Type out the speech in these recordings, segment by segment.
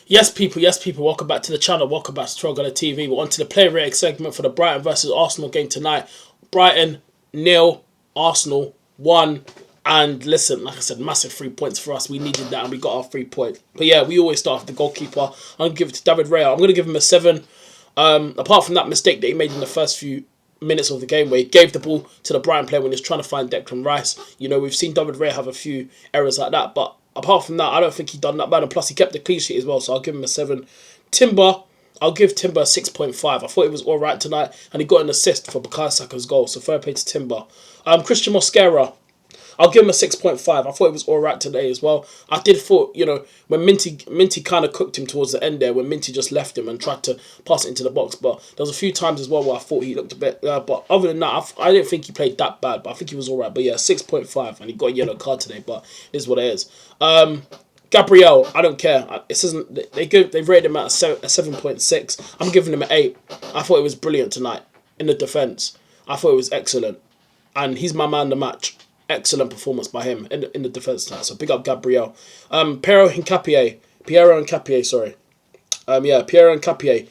Yes, people, welcome back to the channel, welcome back to TyrellgunnerTV. We're on to the player rating segment for the Brighton versus Arsenal game tonight. Brighton, 0, Arsenal, 1. And listen, like I said, massive 3 points for us. We needed that and we got our 3 points. But yeah, we always start with the goalkeeper. I'm going to give it to David Raya. I'm going to give him a 7. Apart from that mistake that he made in the first few minutes of the game where he gave the ball to the Brighton player when he was trying to find Declan Rice. You know, we've seen David Raya have a few errors like that, but apart from that, I don't think he done that bad, and plus he kept the clean sheet as well, so I'll give him a 7. Timber, I'll give Timber a 6.5. I thought it was alright tonight, and he got an assist for Bukayo Saka's goal, so fair play to Timber. Christian Mosquera, I'll give him a 6.5. I thought it was alright today as well. I did thought, you know, when Minty kind of cooked him towards the end there, when Minty just left him and tried to pass it into the box. But there was a few times as well where I thought he looked a bit... but other than that, I didn't think he played that bad, but I think he was alright. But yeah, 6.5, and he got a yellow card today, but it is what it is. Gabriel, I don't care. This isn't... They've rated him at a 7.6. I'm giving him an 8. I thought it was brilliant tonight in the defence. I thought it was excellent. And he's my man of the match. Excellent performance by him in the defence tonight. So big up Gabriel. Piero Hincapié, sorry. Piero Hincapié.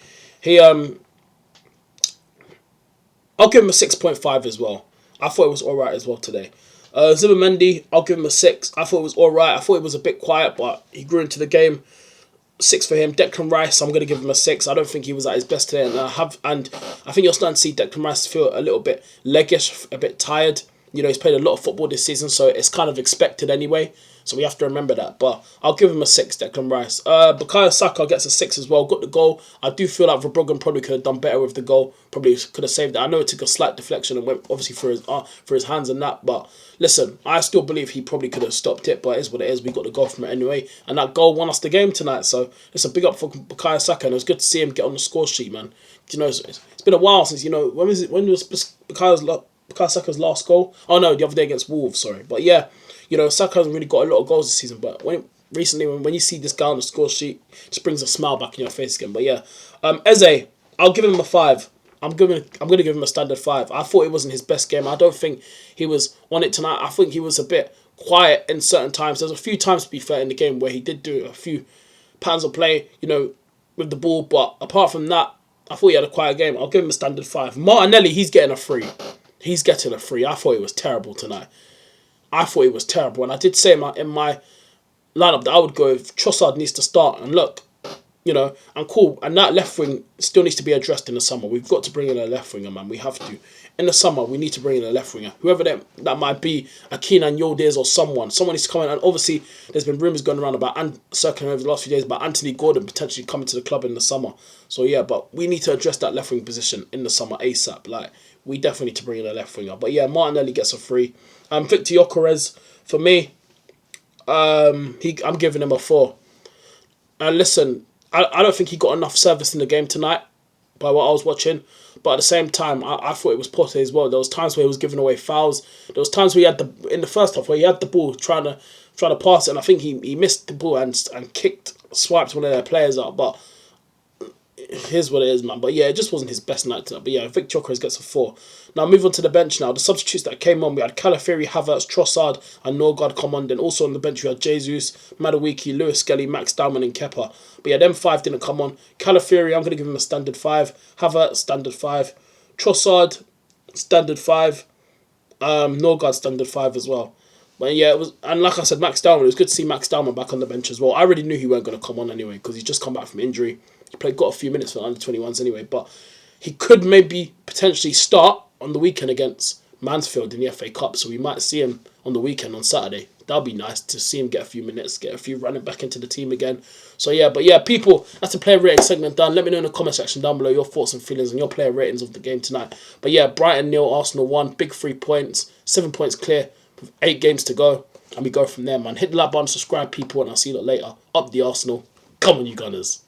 I'll give him a 6.5 as well. I thought it was alright as well today. Zubimendi, I'll give him a 6. I thought it was alright. I thought it was a bit quiet, but he grew into the game. 6 for him. Declan Rice, I'm going to give him a 6. I don't think he was at his best today. And I think you're starting to see Declan Rice feel a little bit leggish, a bit tired. You know, he's played a lot of football this season, so it's kind of expected anyway. So we have to remember that. But I'll give him a 6, Declan Rice. Bukayo Saka gets a 6 as well. Got the goal. I do feel like Verbruggen probably could have done better with the goal. Probably could have saved it. I know it took a slight deflection and went obviously for his hands and that. But listen, I still believe he probably could have stopped it. But it is what it is. We got the goal from it anyway. And that goal won us the game tonight. So it's a big up for Bukayo Saka. And it was good to see him get on the score sheet, man. You know, it's been a while since, you know, when was Bukayo Saka's last goal? Oh no, the other day against Wolves, sorry. But yeah, you know, Saka hasn't really got a lot of goals this season. But recently, when you see this guy on the score sheet, it just brings a smile back in your face again. But yeah, Eze, I'll give him a 5. I'm gonna give him a standard 5. I thought it wasn't his best game. I don't think he was on it tonight. I think he was a bit quiet in certain times. There's a few times, to be fair, in the game where he did do a few patterns of play, you know, with the ball. But apart from that, I thought he had a quiet game. I'll give him a standard 5. Martinelli, he's getting a 3. He's getting a 3. I thought it was terrible tonight. I thought it was terrible. And I did say in my lineup that I would go if Trossard needs to start. And look, you know, and cool. And that left wing still needs to be addressed in the summer. We've got to bring in a left winger, man. We have to. In the summer, we need to bring in a left winger. Whoever that might be, a Keenan Yildiz or someone. Someone needs to come in. And obviously, there's been rumours going around about, and circling over the last few days, about Anthony Gordon potentially coming to the club in the summer. So yeah, but we need to address that left wing position in the summer ASAP. Like, we definitely need to bring in a left winger. But yeah, Martinelli gets a 3. Victor Gyökeres, for me, I'm giving him a 4. And listen, I don't think he got enough service in the game tonight by what I was watching. But at the same time, I thought it was Pote as well. There was times where he was giving away fouls. There was times where he had in the first half where he had the ball trying to pass it, and I think he missed the ball and swiped one of their players out. But here's what it is, man. But yeah, it just wasn't his best night tonight. But yeah, Victor Gyökeres gets a 4. Now move on to the bench now. The substitutes that came on, we had Calafiori, Havertz, Trossard and Norgard come on. Then also on the bench we had Jesus, Madueke, Lewis Skelly, Max Dowman and Kepa. But yeah, them 5 didn't come on. Calafiori, I'm going to give him a standard 5. Havertz, standard 5. Trossard, standard 5. Norgard, standard 5 as well. But yeah, it was, and like I said, Max Dowman, it was good to see Max Dowman back on the bench as well. I already knew he weren't going to come on anyway because he's just come back from injury. He got a few minutes for the under-21s anyway, but he could maybe potentially start on the weekend against Mansfield in the FA Cup, so we might see him on the weekend on Saturday. That'll be nice to see him get a few minutes, get a few running back into the team again. So yeah, but yeah, people, that's the player rating segment done. Let me know in the comment section down below your thoughts and feelings and your player ratings of the game tonight. But yeah, Brighton 0, Arsenal 1, big 3 points, 7 points clear, with 8 games to go, and we go from there, man. Hit the like button, subscribe, people, and I'll see you later. Up the Arsenal. Come on, you Gunners.